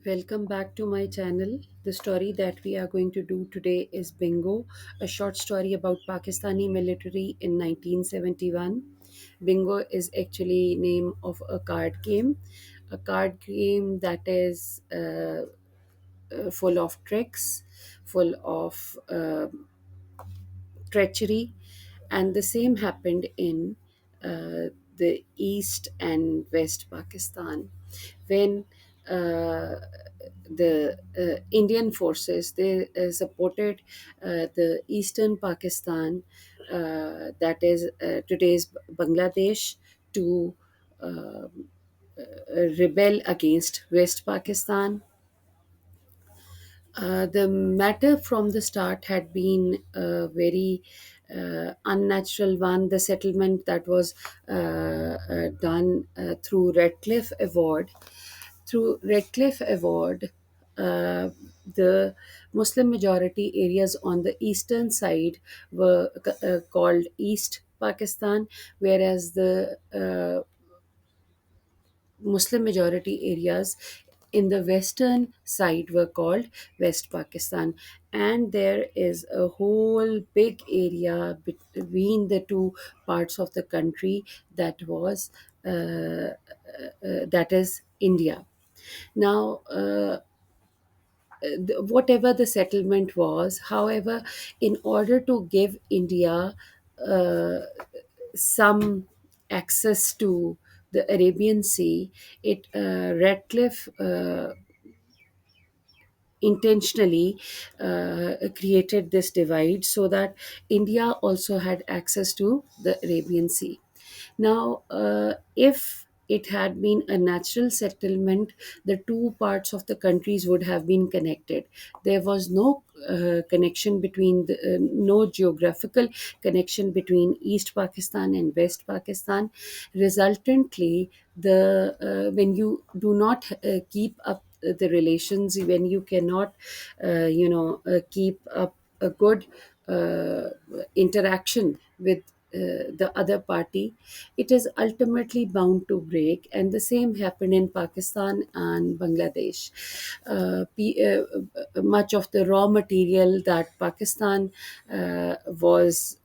Welcome back to my channel. The story that we are going to do today is Bingo, a short story about Pakistani military in 1971. Bingo is actually name of a card game that is full of tricks, full of treachery, and the same happened in the East and West Pakistan when the Indian forces they supported the Eastern Pakistan, that is today's Bangladesh, to uh, rebel against West Pakistan. The matter from the start had been a very unnatural one. The settlement that was done through Redcliffe Award, uh, the Muslim majority areas on the eastern side were called East Pakistan, whereas the Muslim majority areas in the western side were called West Pakistan. And there is a whole big area between the two parts of the country that is India. Now, whatever the settlement was, however, in order to give India uh, some access to the Arabian Sea, it Radcliffe intentionally created this divide so that India also had access to the Arabian Sea. Now, if it had been a natural settlement, the two parts of the countries would have been connected. There was no connection no geographical connection between East Pakistan and West Pakistan. Resultantly, the when you do not keep up the relations, when you cannot keep up a good uh, interaction with the other party, it is ultimately bound to break. And the same happened in Pakistan and Bangladesh. Much of the raw material that Pakistan was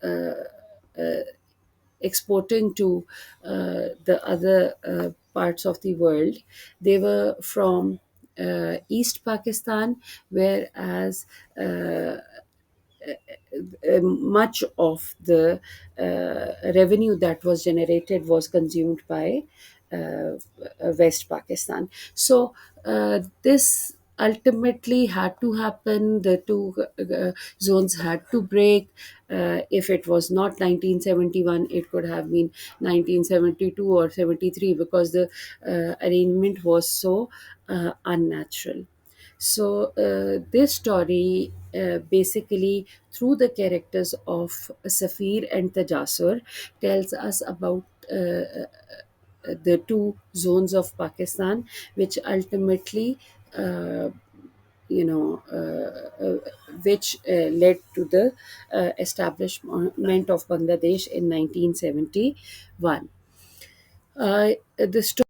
exporting to the other parts of the world, they were from East Pakistan, whereas much of the revenue that was generated was consumed by uh, West Pakistan. So this ultimately had to happen. The two zones had to break. If it was not 1971, it could have been 1972 or 73, because the arrangement was so unnatural. So, this story basically, through the characters of Safir and Tajasur, tells us about the two zones of Pakistan, which ultimately, uh, you know, which led to the establishment of Bangladesh in 1971. The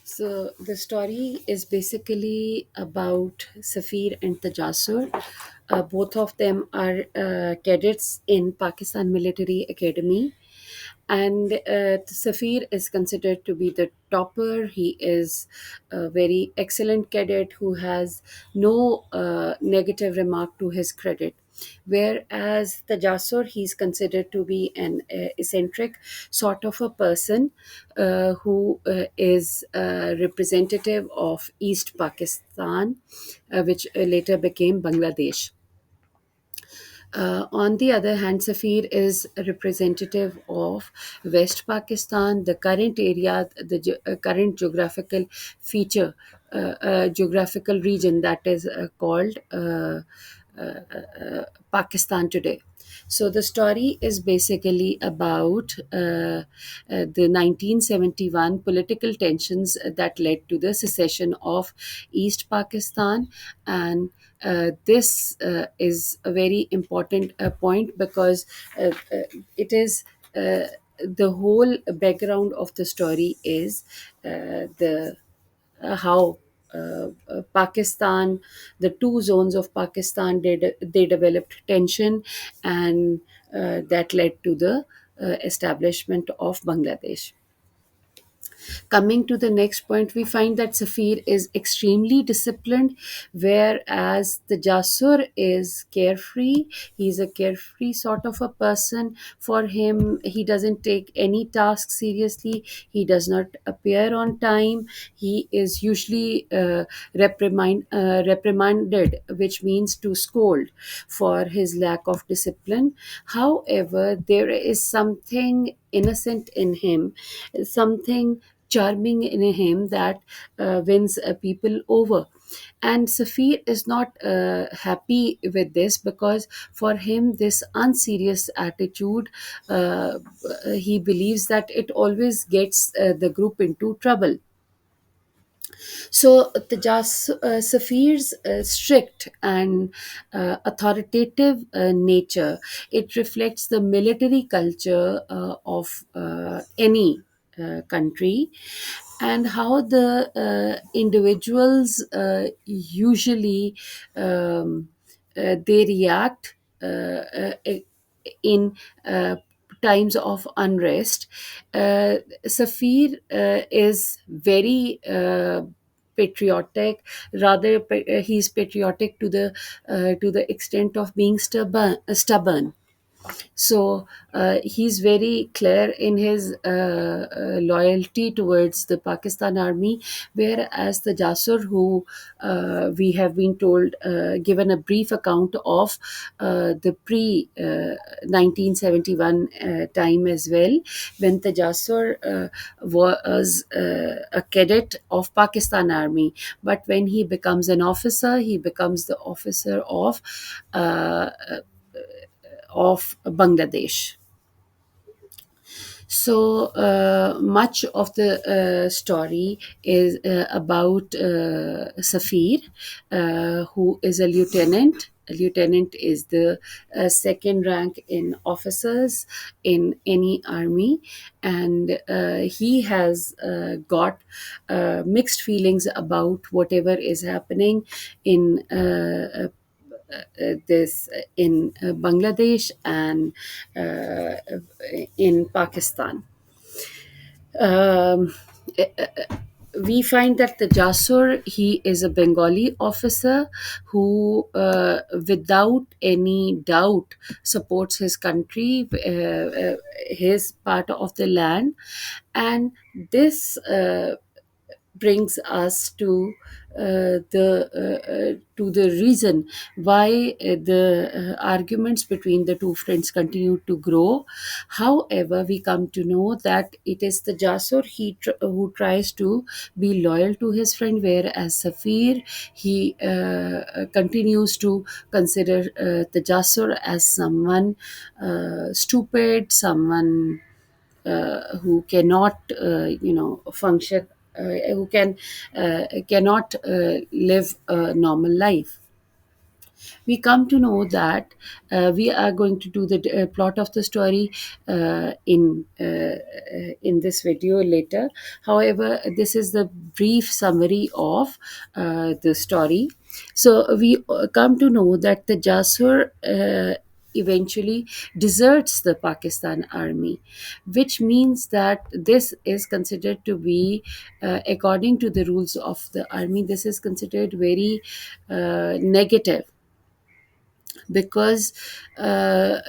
So the story is basically about Safir and Tajasur. Both of them are cadets in Pakistan Military Academy, and Safir is considered to be the topper. He is a very excellent cadet who has no negative remark to his credit. Whereas Tajasur, he's considered to be an eccentric sort of a person who is representative of East Pakistan, which later became Bangladesh. On the other hand, Safir is a representative of West Pakistan, the current area, the current geographical feature, geographical region that is called Pakistan today. So the story is basically about the 1971 political tensions that led to the secession of East Pakistan. And this is a very important point, because it is the whole background of the story is the how Pakistan, the two zones of Pakistan, they developed tension, and that led to the establishment of Bangladesh. Coming to the next point, we find that Safir is extremely disciplined, whereas the Jasur is carefree. He's a carefree sort of a person. For him, he doesn't take any task seriously. He does not appear on time. He is usually reprimanded, which means to scold, for his lack of discipline. However, there is something innocent in him, something charming in him that wins people over. And Safir is not happy with this, because for him, this unserious attitude, uh, he believes that it always gets the group into trouble. So Safir's strict and authoritative nature, it reflects the military culture of any country, and how the individuals usually they react in times of unrest. Safir is very patriotic. Rather, he's patriotic to the extent of being stubborn. So he's very clear in his loyalty towards the Pakistan army, whereas the Jasur, who we have been told, given a brief account of the pre 1971 time as well, when the Jasur was a cadet of Pakistan army, but when he becomes an officer, he becomes the officer uh, of Bangladesh. So much of the story is about Safir, who is a lieutenant. A lieutenant is the second rank in officers in any army, and he has got mixed feelings about whatever is happening in this in Bangladesh and in Pakistan. Um, eh, eh, we find that the Jasur, he is a Bengali officer who, without any doubt, supports his country, his part of the land, and this brings us to the reason why the arguments between the two friends continue to grow. However, we come to know that it is the Jasur who tries to be loyal to his friend, whereas Safir, he continues to consider the Jasur as someone stupid, someone who cannot function, who cannot live a normal life. We come to know that we are going to do the plot of the story in this video later. However, this is the brief summary of the story. So we come to know that the Jasur eventually deserts the Pakistan army, which means that this is considered to be, according to the rules of the army, this is considered very negative, because uh,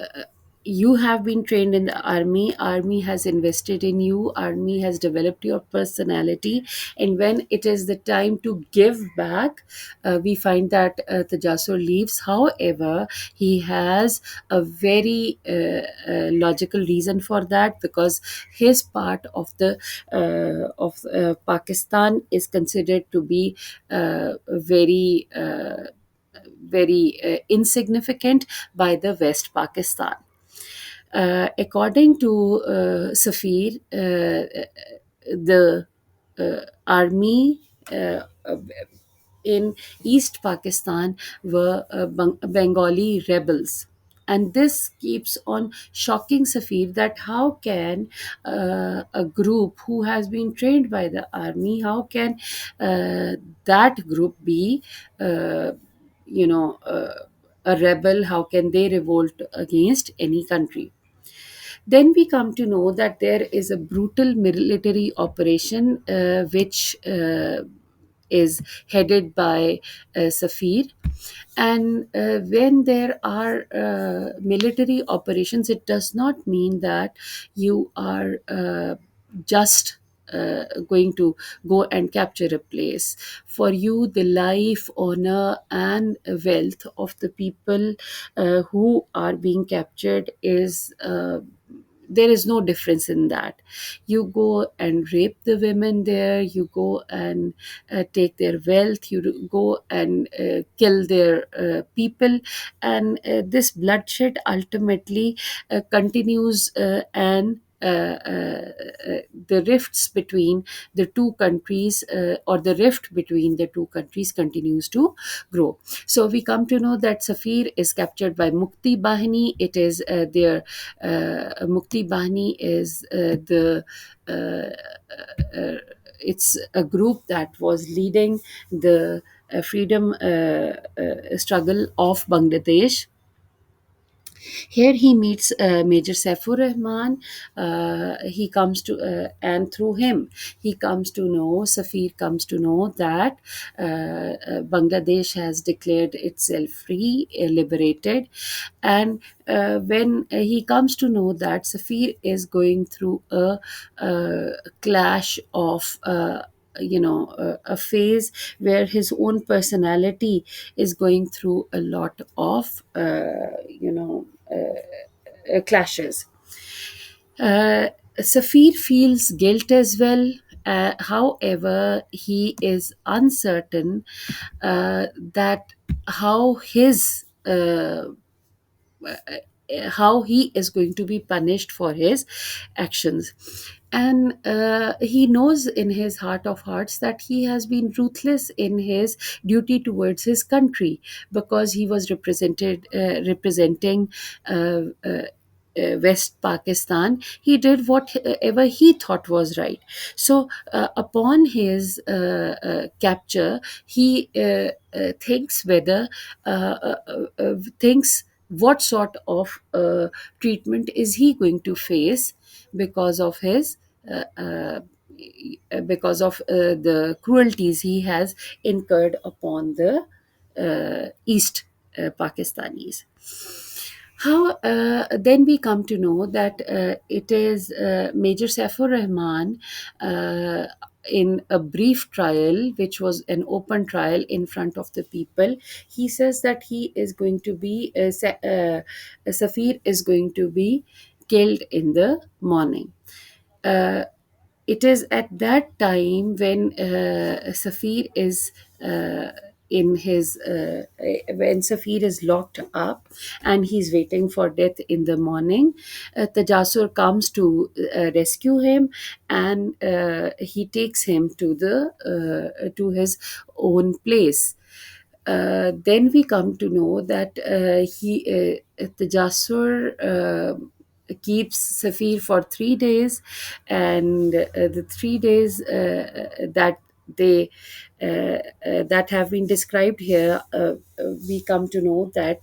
you have been trained in the army has invested in you, army has developed your personality, and when it is the time to give back, we find that the Jasur leaves. However, he has a very logical reason for that, because his part of Pakistan is considered to be very insignificant by the West Pakistan. According to Safir, the army in East Pakistan were Bengali rebels. And this keeps on shocking Safir, that how can a group who has been trained by the army, how can uh, that group be, uh, you know, a rebel? How can they revolt against any country? Then we come to know that there is a brutal military operation which is headed by Safir. And when there are military operations, it does not mean that you are just going to go and capture a place. For you, the life, honor, and wealth of the people who are being captured is. There is no difference in that. You go and rape the women there, you go and take their wealth, you go and kill their people, and this bloodshed ultimately continues, and the rifts between the two countries, or the rift between the two countries, continues to grow. So we come to know that Safir is captured by Mukti Bahini. It is their Mukti Bahini is the it's a group that was leading the freedom struggle of Bangladesh. Here he meets Major Saifur Rahman. He comes to, and through him, he comes to know, Safir comes to know that Bangladesh has declared itself free, liberated. And when he comes to know that Safir is going through a clash of a phase where his own personality is going through a lot of clashes. uh, Safir feels guilt as well. However, he is uncertain that how his how he is going to be punished for his actions. And he knows in his heart of hearts that he has been ruthless in his duty towards his country, because he was representing West Pakistan. He did whatever he thought was right. So, upon his capture, he thinks whether thinks what sort of treatment is he going to face because of his uh, uh, the cruelties he has incurred upon the East Pakistanis. How then we come to know that it is Major Saifur Rahman, uh, in a brief trial, which was an open trial in front of the people. He says that he is going to be Safir is going to be killed in the morning. Uh, it is at that time when Safir is when Safir is locked up and he's waiting for death in the morning. Tajasur comes to rescue him, and he takes him to his own place. Then we come to know that Tajasur keeps Safir for 3 days, and the 3 days that they that have been described here, we come to know that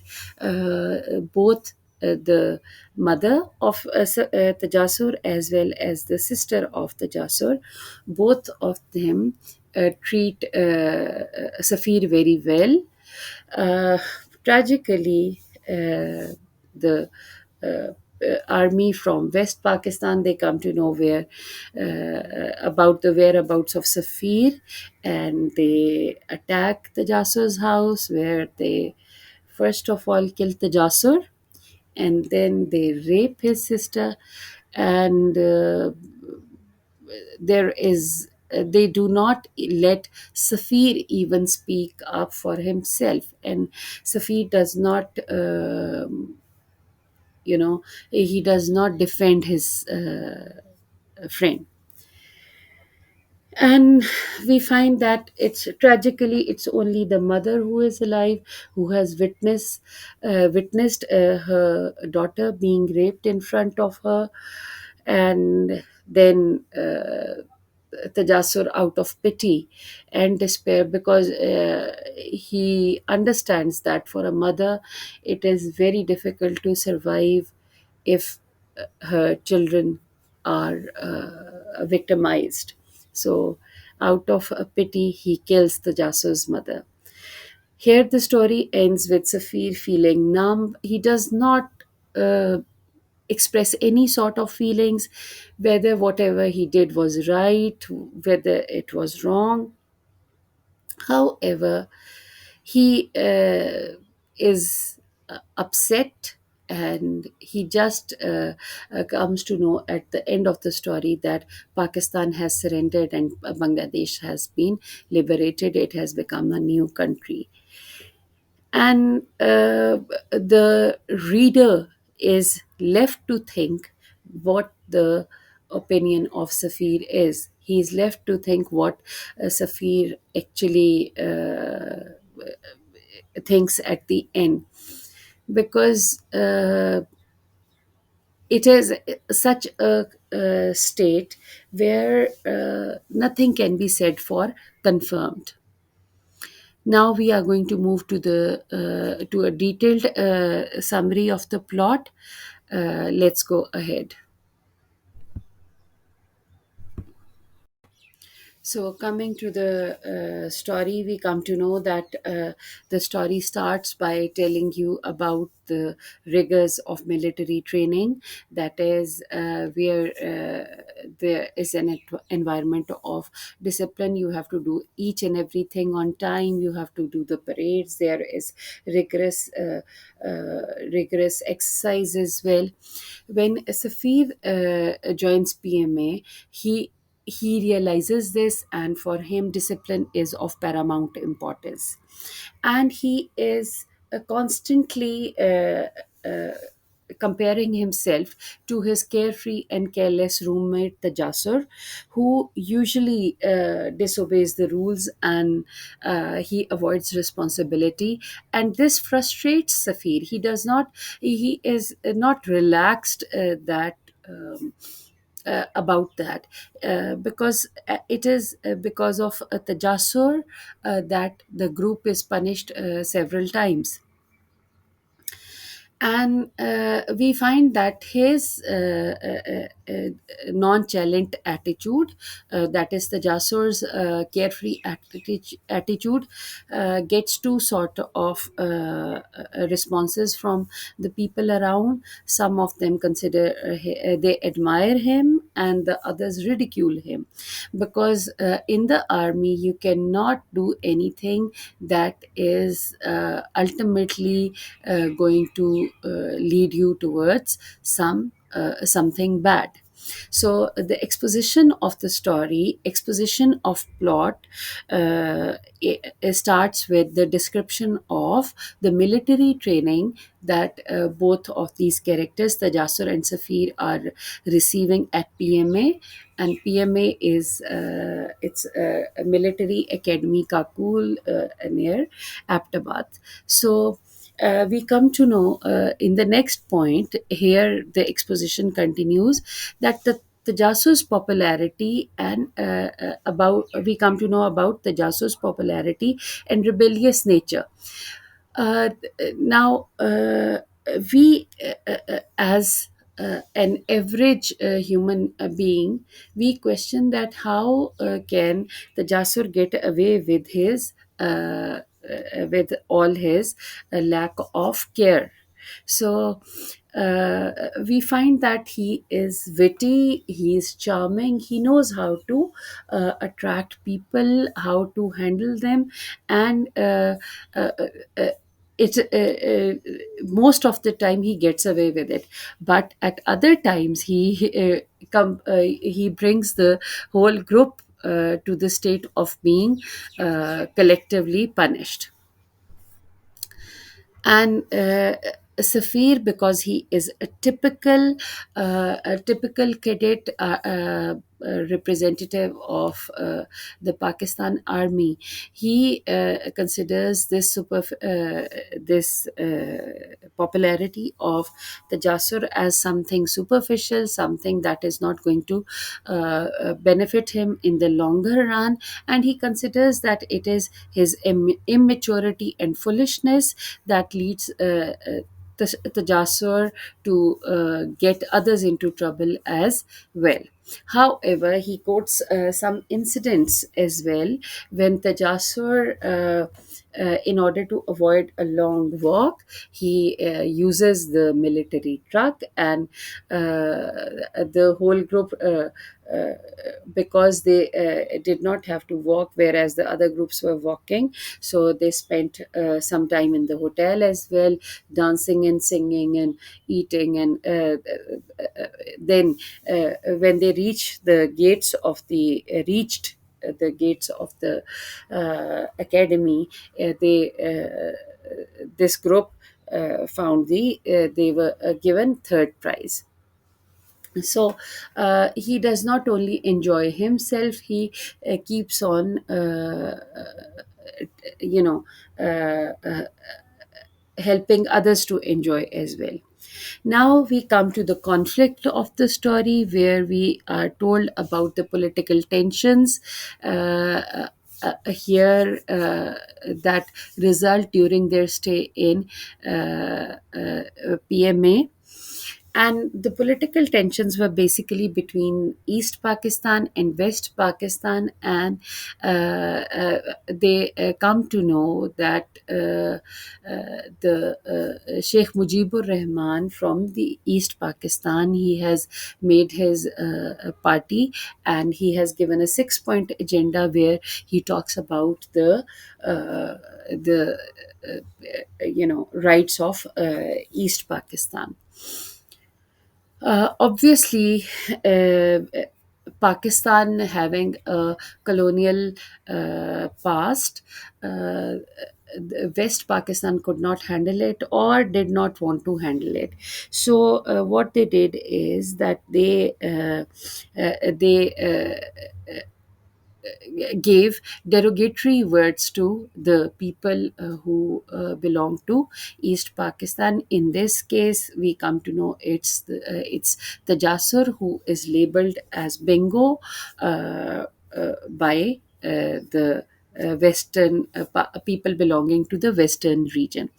both the mother of Tajasur as well as the sister of Tajasur, both of them treat Safir very well. Uh, Tragically, the army from West Pakistan, they come to know about the whereabouts of Safir, and they attack the Jasur's house, where they first of all kill the Jasur, and then they rape his sister. And there is they do not let Safir even speak up for himself, and Safir does not he does not defend his friend. And we find that it's tragically it's only the mother who is alive, who has witnessed her daughter being raped in front of her. And then Tajasur, out of pity and despair, because he understands that for a mother it is very difficult to survive if her children are victimized. So, out of pity, he kills the Jasur's mother. Here, the story ends with Safir feeling numb. He does not uh, express any sort of feelings, whether whatever he did was right, whether it was wrong. However, he is upset, and he just comes to know at the end of the story that Pakistan has surrendered and Bangladesh has been liberated. It has become a new country. And the reader is left to think what the opinion of Safir is. He is left to think what Safir actually thinks at the end, because it is such a state where nothing can be said for confirmed. Now we are going to move to a detailed summary of the plot. Let's go ahead. So, coming to the story, we come to know that the story starts by telling you about the rigors of military training. That is, where there is an environment of discipline. You have to do each and everything on time. You have to do the parades. There is rigorous, rigorous exercise as well. When Safir joins PMA, he realizes this, and for him discipline is of paramount importance, and he is constantly comparing himself to his carefree and careless roommate Tajasur, who usually disobeys the rules, and he avoids responsibility. And this frustrates Safir. He is not relaxed that about that, because it is because of Tajasur that the group is punished several times. And we find that his nonchalant attitude, that is the Jasur's carefree attitude, gets two sort of responses from the people around. Some of them consider they admire him, and the others ridicule him, because in the army you cannot do anything that is ultimately going to lead you towards something bad. So the exposition of the story, exposition of plot, it starts with the description of the military training that both of these characters, the Jasur and Safir, are receiving at PMA. And PMA is it's a military academy, Kakul, near Aptabad. So we come to know in the next point here, the exposition continues that the Jasus popularity and about we come to know about the Jasus popularity and rebellious nature. Now, we as an average human being, we question that how can the Jasur get away with his with all his lack of care. So we find that he is witty, he is charming, he knows how to attract people, how to handle them, and uh, uh, it's most of the time he gets away with it, but at other times he brings the whole group to the state of being collectively punished. And Safir, because he is a typical cadet, representative of the Pakistan army, he considers this popularity of the Jasur as something superficial, something that is not going to benefit him in the longer run, and he considers that it is his immaturity and foolishness that leads the Jasur to get others into trouble as well. However, he quotes some incidents as well when Tajasur, in order to avoid a long walk, he uses the military truck, and the whole group. Because they did not have to walk, whereas the other groups were walking, so they spent some time in the hotel as well, dancing and singing and eating, and then when they reached the gates of the academy, they this group found they were given third prize. So he does not only enjoy himself, he keeps on you know uh, uh, helping others to enjoy as well. Now we come to the conflict of the story, where we are told about the political tensions here that result during their stay in PMA. And the political tensions were basically between East Pakistan and West Pakistan, and they come to know that the Sheikh Mujibur Rahman from the East Pakistan, he has made his party, and he has given a 6 point agenda where he talks about the rights of East Pakistan. Obviously, Pakistan having a colonial past, West Pakistan could not handle it or did not want to handle it. So, what they did is that they gave derogatory words to the people who belong to East Pakistan. In this case, we come to know it's the Jasur who is labeled as Bengo by the people belonging to the Western region.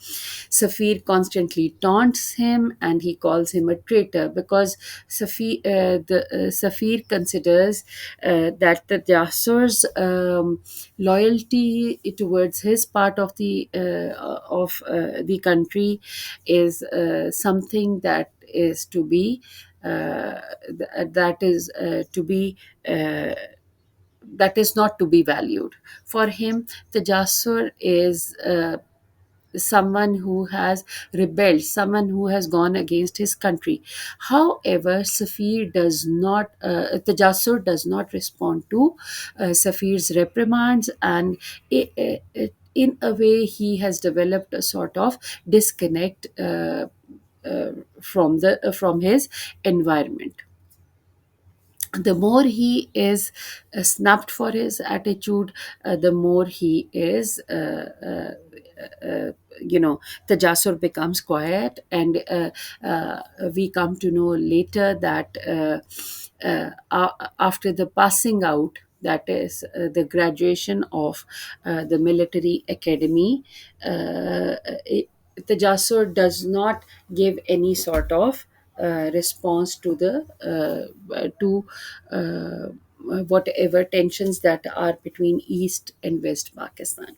Safir constantly taunts him and he calls him a traitor because Safir considers that the Jasur's loyalty towards his part of the country is something that is to be that is not to be valued. For him, the Jasur is someone who has rebelled, someone who has gone against his country. However, the Jasur does not respond to Safir's reprimands, and in a way, he has developed a sort of disconnect from his environment. The more he is snubbed for his attitude, the more he is the Jasur becomes quiet, and we come to know later that after the passing out, that is the graduation of the military academy, it, the Jasur does not give any sort of response to the to whatever tensions that are between East and West Pakistan.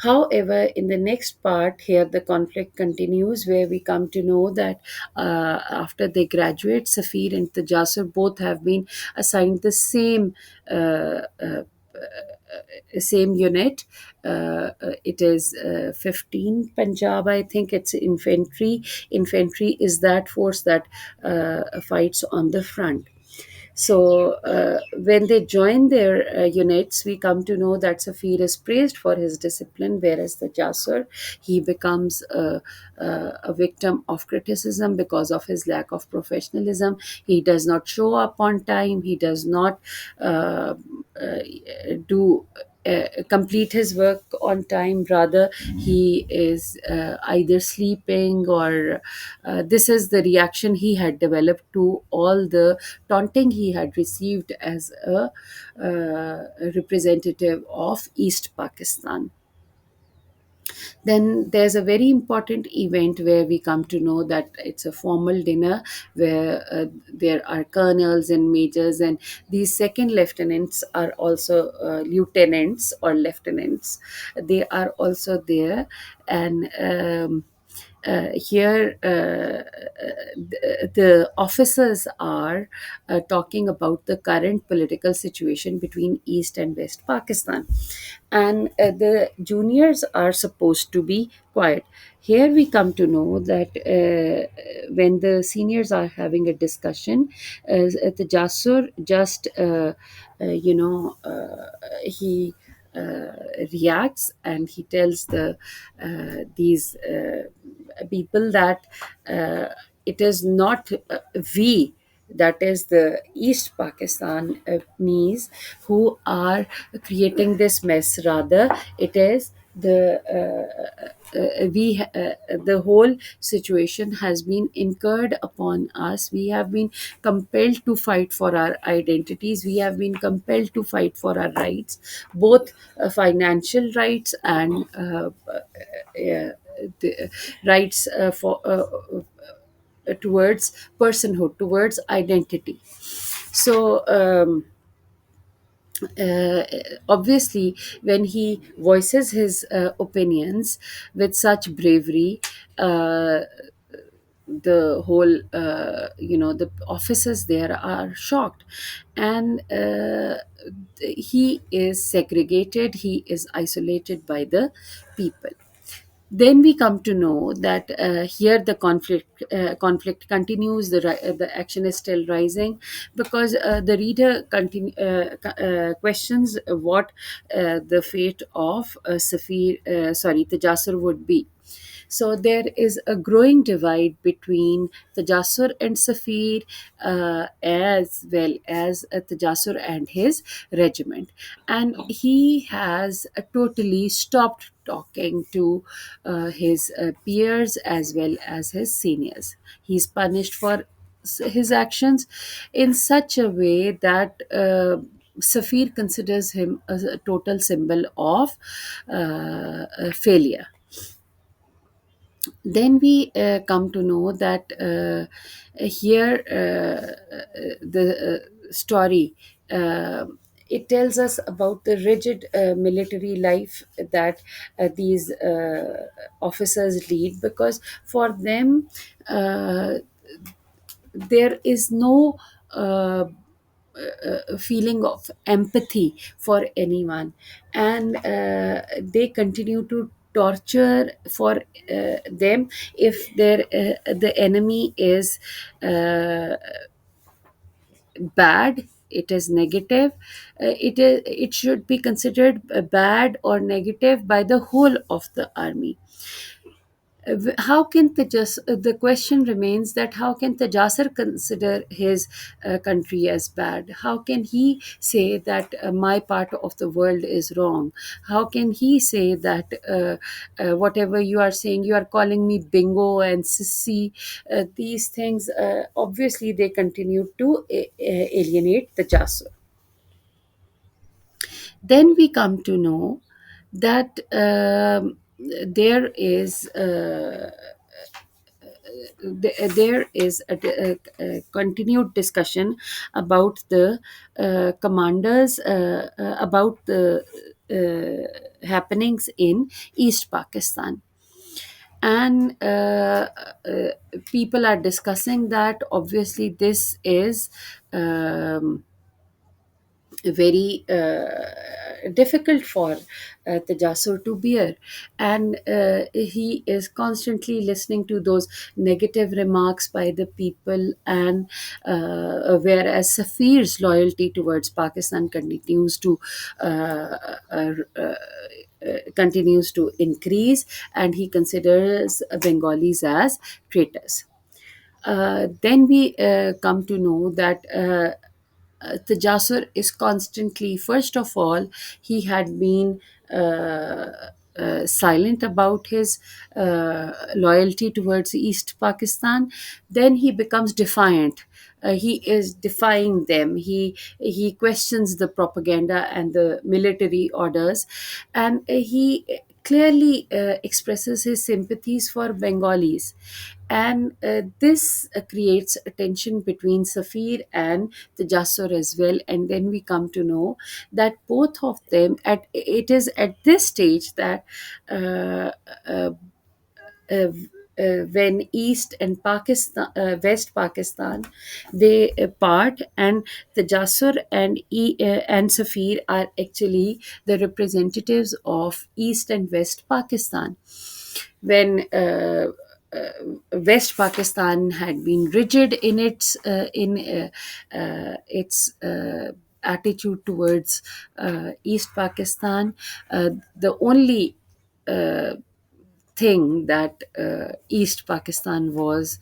However, in the next part here, the conflict continues, where we come to know that after they graduate, Safir and Tajasur both have been assigned the same unit. It is 15 Punjab, I think. It's infantry. Infantry is that force that fights on the front. So when they join their units, we come to know that Safir is praised for his discipline, whereas the Jasur, he becomes a victim of criticism because of his lack of professionalism. He does not show up on time. He does not uh, uh, do complete his work on time. Rather, he is either sleeping, or this is the reaction he had developed to all the taunting he had received as a representative of East Pakistan. Then there's a very important event where we come to know that it's a formal dinner where there are colonels and majors, and these second lieutenants are also lieutenants or lieutenants. They are also there, and here the officers are talking about the current political situation between East and West Pakistan, and the juniors are supposed to be quiet. Here we come to know that when the seniors are having a discussion, the Jasur just he reacts, and he tells these people that it is not we, that is the East Pakistan Pakistani who are creating this mess. Rather, it is the whole situation has been incurred upon us. We have been compelled to fight for our identities. We have been compelled to fight for our rights, both financial rights and the rights for towards personhood, towards identity. So uh, obviously, when he voices his opinions with such bravery, uh, the whole the officers there are shocked, and he is segregated, he is isolated by the people. Then we come to know that here the conflict continues. The action is still rising, because the reader questions what the fate of the Jasur would be. So there is a growing divide between Tajasur and Safir, as well as Tajasur and his regiment. And he has totally stopped talking to his peers as well as his seniors. He's punished for his actions in such a way that Safir considers him as a total symbol of failure. Then we come to know that here the story, uh, it tells us about the rigid military life that these officers lead, because for them there is no feeling of empathy for anyone, and they continue to torture for them. If the enemy is uh, bad, it is negative, it should be considered bad or negative by the whole of the army. How can the question remains that how can Tajasar consider his country as bad? How can he say that my part of the world is wrong? How can he say that whatever you are saying, you are calling me bingo and sissy? These things, obviously, they continue to alienate the Jasur. Then we come to know that there is there is a continued discussion about the commanders, about the happenings in East Pakistan. And people are discussing that obviously this is um, very difficult for Tajasur to bear. And he is constantly listening to those negative remarks by the people, and whereas Safir's loyalty towards Pakistan uh, uh, continues to increase, and he considers Bengalis as traitors. Then we come to know that Tajasur is constantly, first of all, he had been silent about his loyalty towards East Pakistan. Then he becomes defiant. He is defying them. He questions the propaganda and the military orders, and he clearly expresses his sympathies for Bengalis. And this creates a tension between Safir and the Jasur as well. And then we come to know that both of them, at it is at this stage that uh, uh, uh, when East and West Pakistan, they part, and the Jasur and Safir are actually the representatives of East and West Pakistan. When West Pakistan had been rigid in its attitude towards East Pakistan, the only uh, thing that East Pakistan was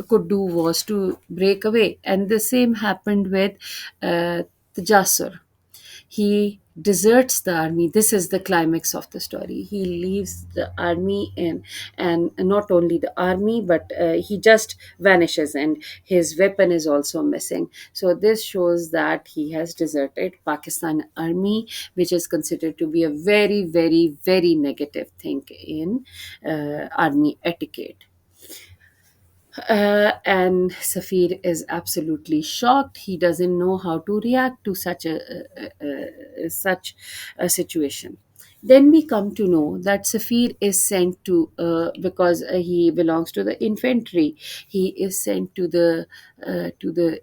could do was to break away, and the same happened with the Jasur. He deserts the army. This is the climax of the story. He leaves the army, and not only the army, but he just vanishes, and his weapon is also missing. So this shows that he has deserted Pakistan army, which is considered to be a very, very, very negative thing in army etiquette. And Safir is absolutely shocked. He doesn't know how to react to such a situation. Then we come to know that Safir is sent to, because he belongs to the infantry. He is sent to the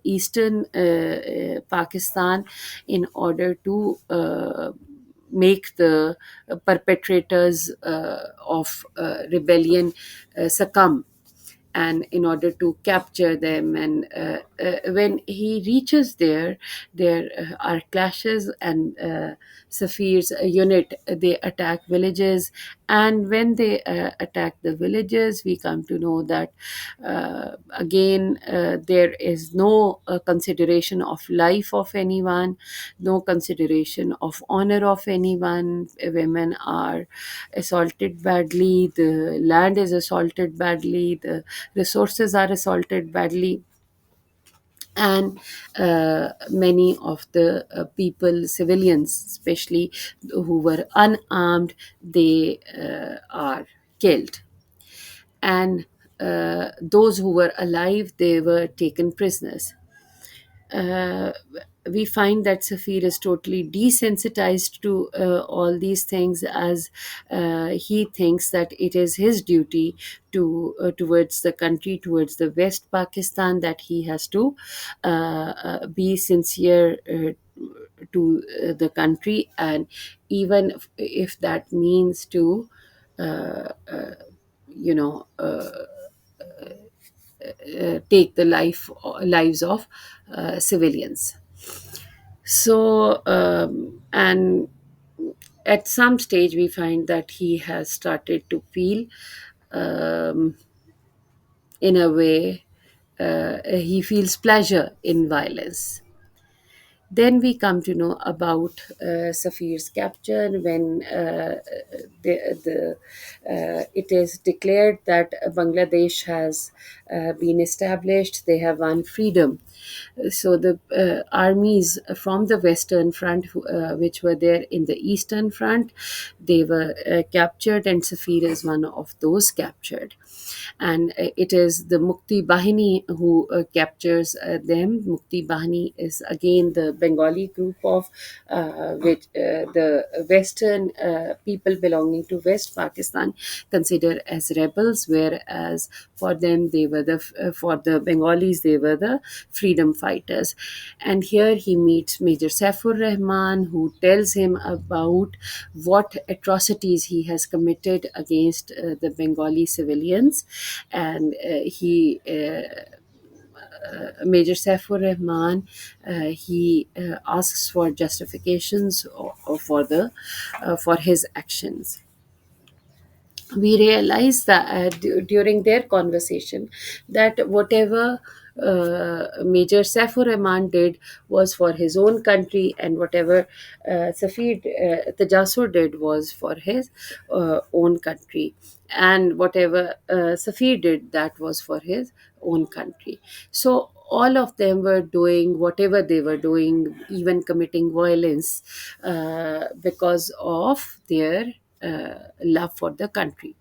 eastern Pakistan in order to make the perpetrators of rebellion succumb, and in order to capture them. And when he reaches there are clashes, and Safir's unit, they attack villages. And when they attack the villages, we come to know that again there is no consideration of life of anyone, no consideration of honor of anyone. Women are assaulted badly, the land is assaulted badly, the resources are assaulted badly, and many of the people, civilians especially, who were unarmed, they are killed. And those who were alive, they were taken prisoners. uh, we find that Safir is totally desensitized to all these things, as he thinks that it is his duty towards the country, towards the West Pakistan, that he has to be sincere to the country, and even if that means to uh, uh, you know take the lives of civilians. So, and at some stage, we find that he has started to feel, um, in a way, he feels pleasure in violence. Then we come to know about Safir's capture, when it is declared that Bangladesh has been established, they have won freedom. So the armies from the Western Front, which were there in the Eastern Front, they were captured, and Safir is one of those captured. And it is the Mukti Bahini who captures them. Mukti Bahini is again the Bengali group of which the Western people belonging to West Pakistan consider as rebels, whereas for them they were for the Bengalis they were the freedom fighters. And here he meets Major Saifur Rahman, who tells him about what atrocities he has committed against the Bengali civilians. And Major Saifur Rahman, he asks for justifications for the for his actions. We realized that during their conversation that whatever Major Saifur Rahman did was for his own country, and whatever Safir Tajasur did was for his own country, and whatever Safir did, that was for his own country. So all of them were doing whatever they were doing, even committing violence, because of their love for the country.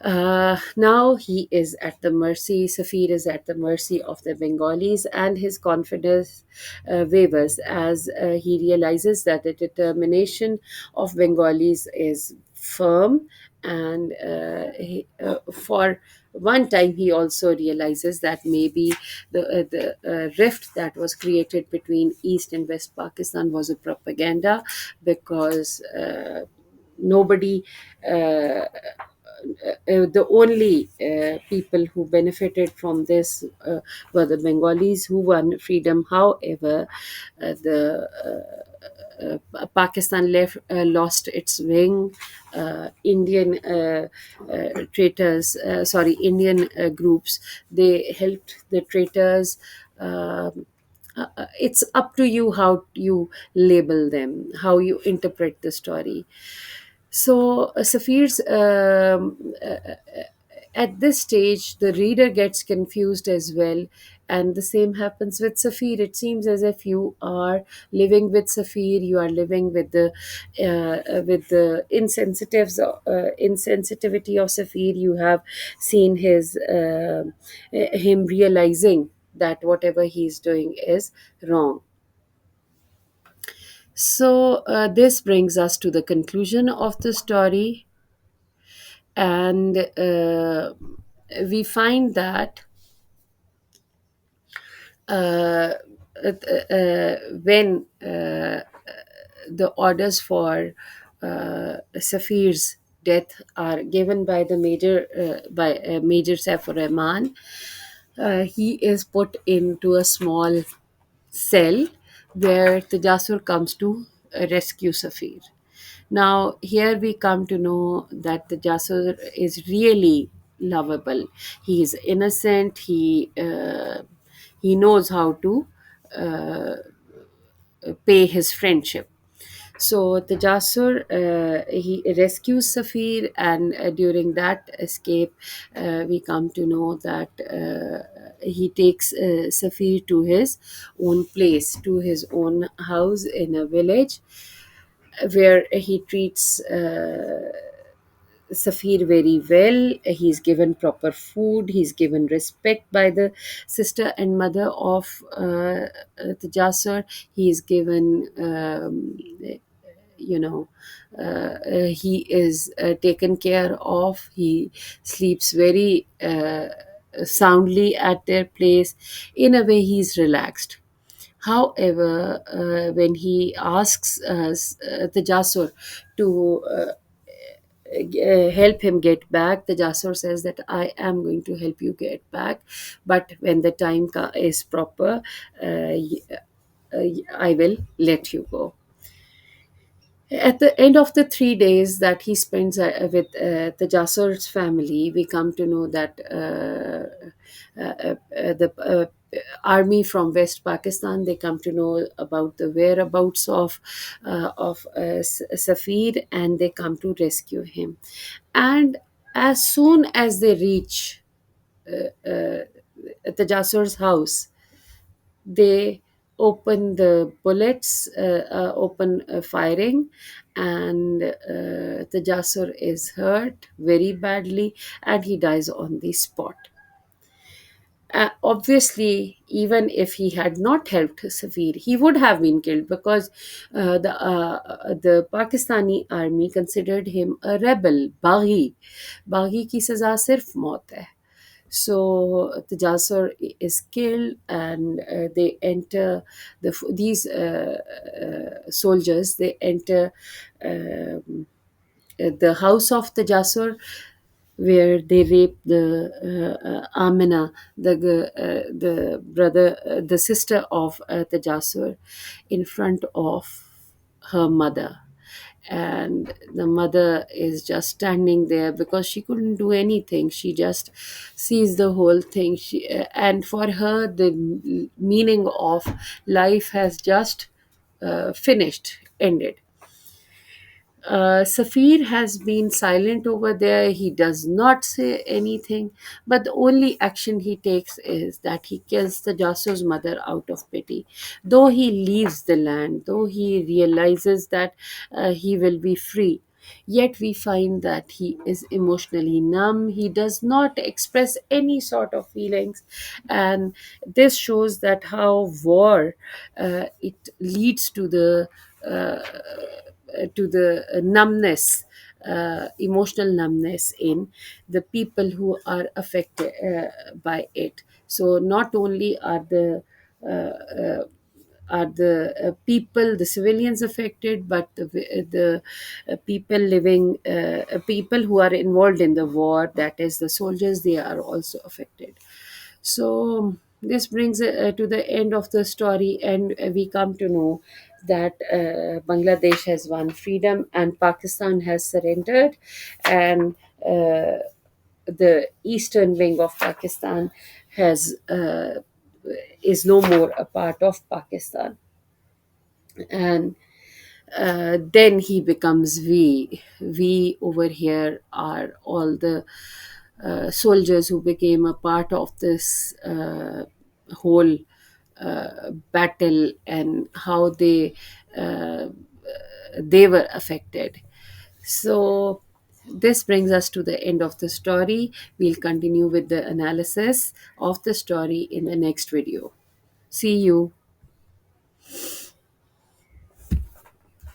Now he is at the mercy, Safir is at the mercy of the Bengalis, and his confidence wavers as he realizes that the determination of Bengalis is firm. And for one time, he also realizes that maybe the rift that was created between East and West Pakistan was a propaganda, because nobody the only people who benefited from this were the Bengalis who won freedom. However, the Pakistan lost its wing. Indian Indian groups, they helped the traitors. It's up to you how you label them, how you interpret the story. So, Safir's at this stage, the reader gets confused as well, and the same happens with Safir. It seems as if you are living with Safir, you are living with the insensitivity of Safir. You have seen him realizing that whatever he's doing is wrong. So, this brings us to the conclusion of the story, and we find that uh, when the orders for Safir's death are given by the Major Saifur Rahman, he is put into a small cell where Tajasur comes to rescue Safir. Now, here we come to know that the Jasur is really lovable. He is innocent. He knows how to uh, pay his friendship. So the Jasur, he rescues Safir, and during that escape, we come to know that he takes Safir to his own place, to his own house in a village, where he treats Safir very well. He's given proper food. He's given respect by the sister and mother of Tajasur. He's given, you know, he is taken care of. He sleeps very soundly at their place. In a way, he's relaxed. However, when he asks the Jasur to help him get back, the Jasur says that I am going to help you get back, but when the time is proper, I will let you go. At the end of the 3 days that he spends with the Jasur's family, we come to know that the army from West Pakistan, they come to know about the whereabouts of Safir, and they come to rescue him. And as soon as they reach the Jasur's house, they open firing, and the Jasur is hurt very badly, and he dies on the spot. Obviously, even if he had not helped Safir, he would have been killed, because the Pakistani army considered him a rebel, Baghi. Baghi ki saza sirf maut hai. So the Jasur is killed, and they enter these soldiers. They enter um, the house of the Jasur, where they rape the Amina, the brother, the sister of the Jasur, in front of her mother. And the mother is just standing there because she couldn't do anything. She just sees the whole thing. And for her, the meaning of life has just finished, ended. Safir has been silent over there. He does not say anything, but the only action he takes is that he kills the Jasur's mother out of pity. Though he leaves the land, though he realizes that he will be free, yet we find that he is emotionally numb. He does not express any sort of feelings, and this shows that how war it leads to the numbness, emotional numbness in the people who are affected by it. So not only are the people, the civilians affected, but the people living, people who are involved in the war, that is the soldiers, they are also affected. So this brings to the end of the story, and we come to know that Bangladesh has won freedom and Pakistan has surrendered, and the eastern wing of Pakistan has is no more a part of Pakistan. And then he becomes we. We over here are all the soldiers who became a part of this whole battle, and how they were affected. So this brings us to the end of the story. We'll continue with the analysis of the story in the next video. See you.